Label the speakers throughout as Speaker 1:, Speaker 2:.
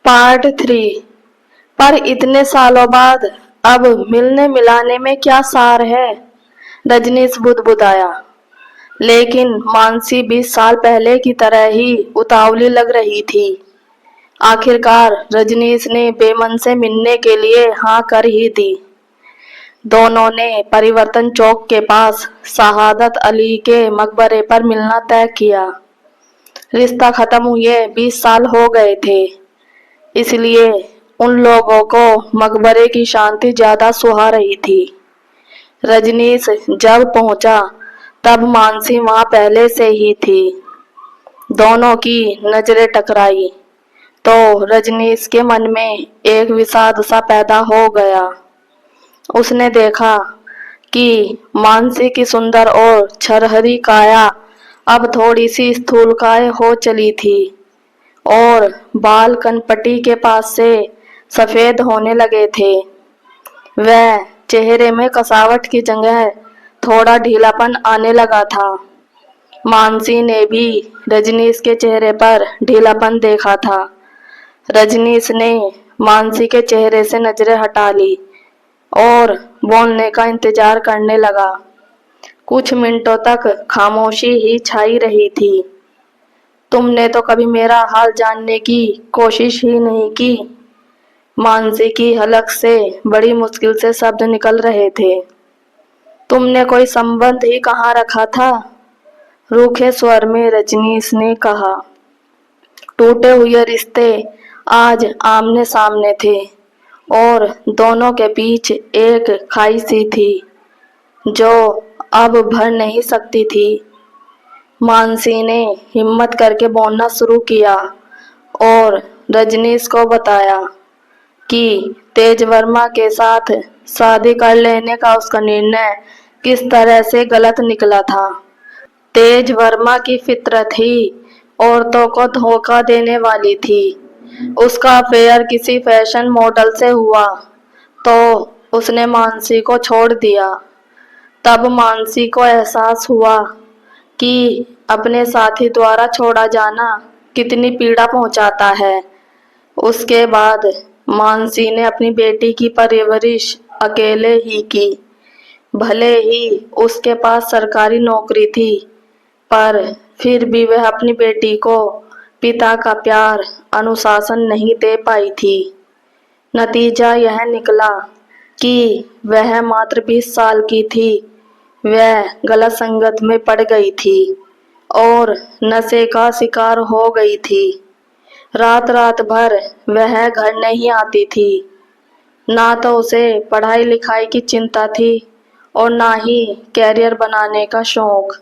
Speaker 1: Part 3। पर इतने सालों बाद अब मिलने मिलाने में क्या सार है? रजनीश बुदबुदाया। लेकिन मानसी 20 साल पहले की तरह ही उतावली लग रही थी। आखिरकार रजनीश ने बेमन से मिलने के लिए हाँ कर ही दी। दोनों ने परिवर्तन चौक के पास शहादत अली के मकबरे पर मिलना तय किया। रिश्ता खत्म हुए 20 साल हो गए थे, इसलिए उन लोगों को मकबरे की शांति ज्यादा सुहा रही थी। रजनीश जब पहुंचा तब मानसी वहां पहले से ही थी। दोनों की नजरें टकराई तो रजनीश के मन में एक विषाद सा पैदा हो गया। उसने देखा कि मानसी की सुंदर और छरहरी काया अब थोड़ी सी स्थूलकाय हो चली थी और बाल कनपटी के पास से सफेद होने लगे थे। वह चेहरे में कसावट की जगह थोड़ा ढीलापन आने लगा था। मानसी ने भी रजनीश के चेहरे पर ढीलापन देखा था। रजनीश ने मानसी के चेहरे से नजरें हटा ली और बोलने का इंतजार करने लगा। कुछ मिनटों तक खामोशी ही छाई रही थी। तुमने तो कभी मेरा हाल जानने की कोशिश ही नहीं की। मानसी की हलक से बड़ी मुश्किल से शब्द निकल रहे थे। तुमने कोई संबंध ही कहाँ रखा था? रूखे स्वर में रजनीश ने कहा। टूटे हुए रिश्ते आज आमने सामने थे और दोनों के बीच एक खाई सी थी जो अब भर नहीं सकती थी। मानसी ने हिम्मत करके बोलना शुरू किया और रजनीश को बताया कि तेज वर्मा के साथ शादी कर लेने का उसका निर्णय किस तरह से गलत निकला था। तेज वर्मा की फितरत ही औरतों को धोखा देने वाली थी। उसका अफेयर किसी फैशन मॉडल से हुआ तो उसने मानसी को छोड़ दिया। तब मानसी को एहसास हुआ कि अपने साथी द्वारा छोड़ा जाना कितनी पीड़ा पहुंचाता है। उसके बाद मानसी ने अपनी बेटी की परवरिश अकेले ही की। भले ही उसके पास सरकारी नौकरी थी, पर फिर भी वह अपनी बेटी को पिता का प्यार, अनुशासन नहीं दे पाई थी। नतीजा यह निकला कि वह मात्र 20 साल की थी। वह गलत संगत में पड़ गई थी और नशे का शिकार हो गई थी। रात रात भर वह घर नहीं आती थी। ना तो उसे पढ़ाई लिखाई की चिंता थी और ना ही कैरियर बनाने का शौक।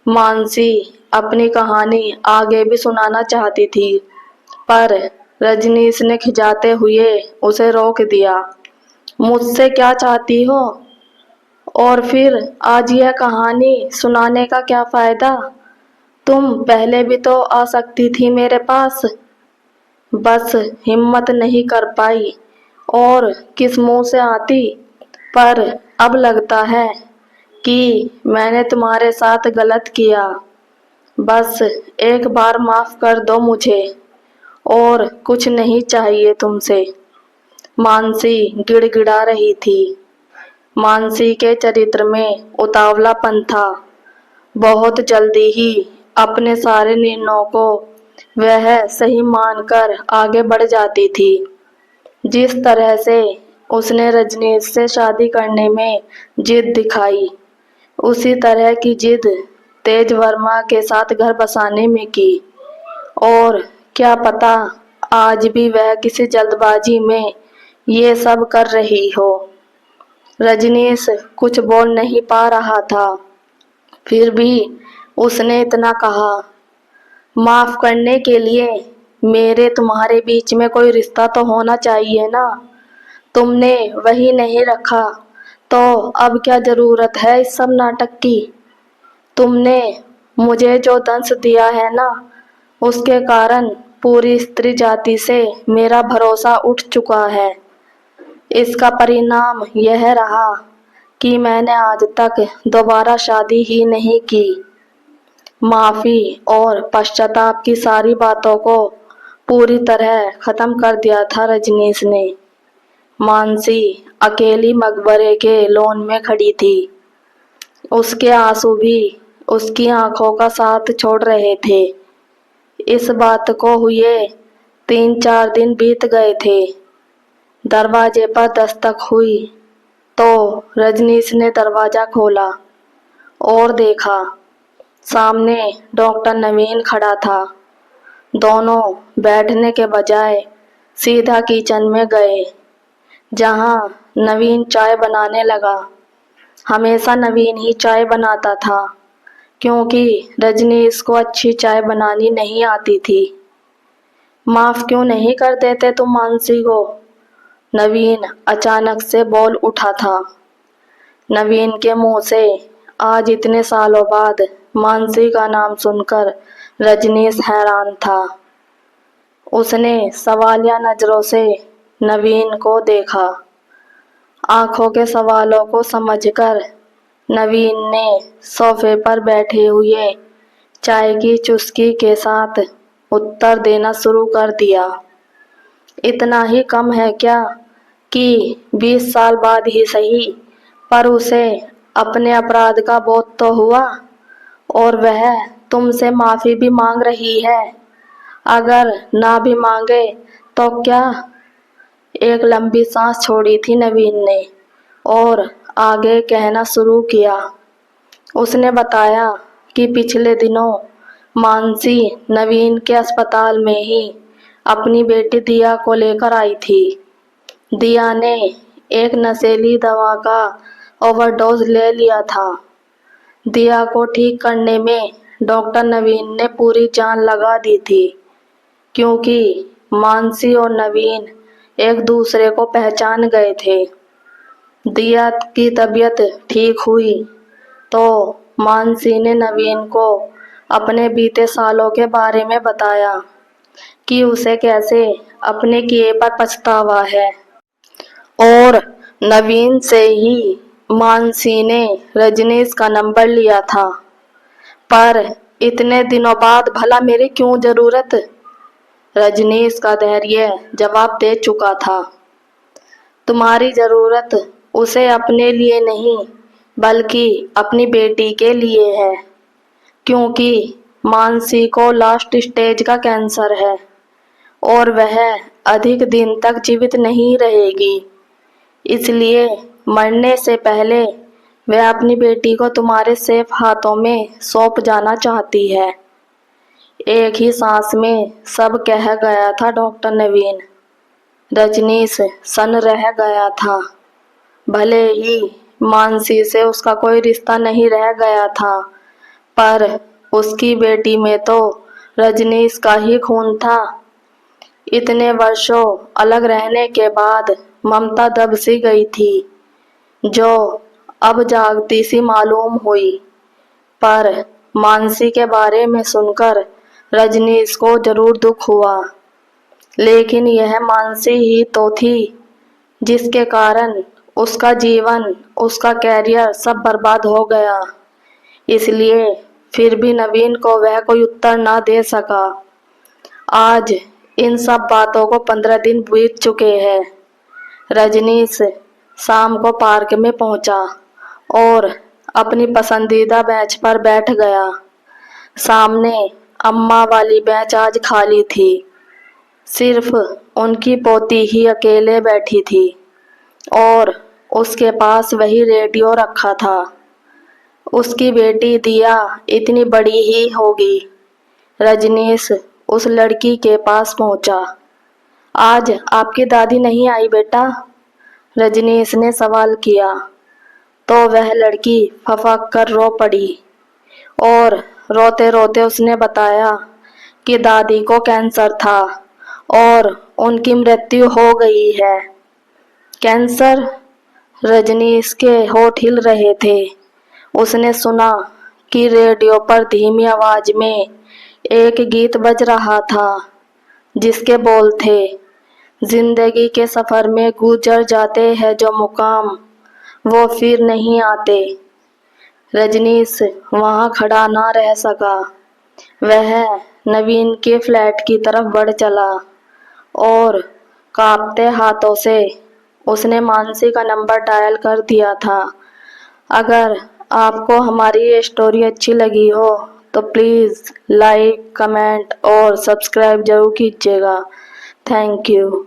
Speaker 1: मानसी अपनी कहानी आगे भी सुनाना चाहती थी, पर रजनीश ने खिजाते हुए उसे रोक दिया। मुझसे क्या चाहती हो? और फिर आज यह कहानी सुनाने का क्या फायदा? तुम पहले भी तो आ सकती थी मेरे पास। बस हिम्मत नहीं कर पाई और किस मुंह से आती। पर अब लगता है कि मैंने तुम्हारे साथ गलत किया। बस एक बार माफ कर दो मुझे, और कुछ नहीं चाहिए तुमसे। मानसी गिड़गिड़ा रही थी। मानसी के चरित्र में उतावलापन था। बहुत जल्दी ही अपने सारे निर्णयों को वह सही मानकर आगे बढ़ जाती थी। जिस तरह से उसने रजनीश से शादी करने में जिद दिखाई, उसी तरह की जिद तेज वर्मा के साथ घर बसाने में की। और क्या पता आज भी वह किसी जल्दबाजी में ये सब कर रही हो। रजनीश कुछ बोल नहीं पा रहा था, फिर भी उसने इतना कहा, माफ करने के लिए मेरे तुम्हारे बीच में कोई रिश्ता तो होना चाहिए ना। तुमने वही नहीं रखा तो अब क्या जरूरत है इस सब नाटक की? तुमने मुझे जो दंश दिया है ना, उसके कारण पूरी स्त्री जाति से मेरा भरोसा उठ चुका है। इसका परिणाम यह रहा कि मैंने आज तक दोबारा शादी ही नहीं की। माफी और पश्चाताप की सारी बातों को पूरी तरह खत्म कर दिया था रजनीश ने। मानसी अकेली मकबरे के लॉन में खड़ी थी। उसके आंसू भी उसकी आंखों का साथ छोड़ रहे थे। इस बात को हुए 3-4 दिन बीत गए थे। दरवाजे पर दस्तक हुई तो रजनीश ने दरवाजा खोला और देखा, सामने डॉक्टर नवीन खड़ा था। दोनों बैठने के बजाय सीधा किचन में गए, जहां नवीन चाय बनाने लगा। हमेशा नवीन ही चाय बनाता था, क्योंकि रजनीश को अच्छी चाय बनानी नहीं आती थी। माफ क्यों नहीं कर देते तुम मानसी को? नवीन अचानक से बोल उठा था। नवीन के मुंह से आज इतने सालों बाद मानसी का नाम सुनकर रजनीश हैरान था। उसने सवालिया नजरों से नवीन को देखा। आंखों के सवालों को समझकर नवीन ने सोफे पर बैठे हुए चाय की चुस्की के साथ उत्तर देना शुरू कर दिया। इतना ही कम है क्या कि 20 साल बाद ही सही, पर उसे अपने अपराध का बोध तो हुआ, और वह तुमसे माफी भी मांग रही है। अगर ना भी मांगे तो क्या? एक लंबी सांस छोड़ी थी नवीन ने और आगे कहना शुरू किया। उसने बताया कि पिछले दिनों मानसी नवीन के अस्पताल में ही अपनी बेटी दिया को लेकर आई थी। दिया ने एक नशीली दवा का ओवरडोज ले लिया था। दिया को ठीक करने में डॉक्टर नवीन ने पूरी जान लगा दी थी, क्योंकि मानसी और नवीन एक दूसरे को पहचान गए थे। दिया की तबीयत ठीक हुई तो मानसी ने नवीन को अपने बीते सालों के बारे में बताया कि उसे कैसे अपने किए पर पछतावा है। और नवीन से ही मानसी ने रजनीश का नंबर लिया था। पर इतने दिनों बाद भला मेरी क्यों जरूरत? रजनीश का धैर्य जवाब दे चुका था। तुम्हारी जरूरत उसे अपने लिए नहीं, बल्कि अपनी बेटी के लिए है, क्योंकि मानसी को लास्ट स्टेज का कैंसर है और वह अधिक दिन तक जीवित नहीं रहेगी। इसलिए मरने से पहले वह अपनी बेटी को तुम्हारे सेफ हाथों में सौंप जाना चाहती है। एक ही सांस में सब कह गया था डॉक्टर नवीन। रजनीश सन रह गया था। भले ही मानसी से उसका कोई रिश्ता नहीं रह गया था, पर उसकी बेटी में तो रजनीश का ही खून था। इतने वर्षों अलग रहने के बाद ममता दब सी गई थी, जो अब जागती सी मालूम हुई। पर मानसी के बारे में सुनकर रजनीश को जरूर दुख हुआ, लेकिन यह मानसी ही तो थी जिसके कारण उसका जीवन, उसका कैरियर सब बर्बाद हो गया। इसलिए फिर भी नवीन को वह कोई उत्तर ना दे सका। आज इन सब बातों को 15 दिन बीत चुके हैं। रजनीश शाम को पार्क में पहुंचा और अपनी पसंदीदा बेंच पर बैठ गया। सामने अम्मा वाली बेंच आज खाली थी। सिर्फ उनकी पोती ही अकेले बैठी थी और उसके पास वही रेडियो रखा था। उसकी बेटी दिया इतनी बड़ी ही होगी। रजनीश उस लड़की के पास पहुंचा। आज आपकी दादी नहीं आई बेटा? रजनीश ने सवाल किया तो वह लड़की फफक कर रो पड़ी और रोते रोते उसने बताया कि दादी को कैंसर था और उनकी मृत्यु हो गई है। कैंसर? रजनीश के होठ हिल रहे थे। उसने सुना कि रेडियो पर धीमी आवाज में एक गीत बज रहा था, जिसके बोल थे, जिंदगी के सफर में गुजर जाते हैं जो मुकाम, वो फिर नहीं आते। रजनीश वहां खड़ा ना रह सका। वह नवीन के फ्लैट की तरफ बढ़ चला और कांपते हाथों से उसने मानसी का नंबर डायल कर दिया था। अगर आपको हमारी ये स्टोरी अच्छी लगी हो तो प्लीज़ लाइक, कमेंट और सब्सक्राइब जरूर कीजिएगा। Thank you.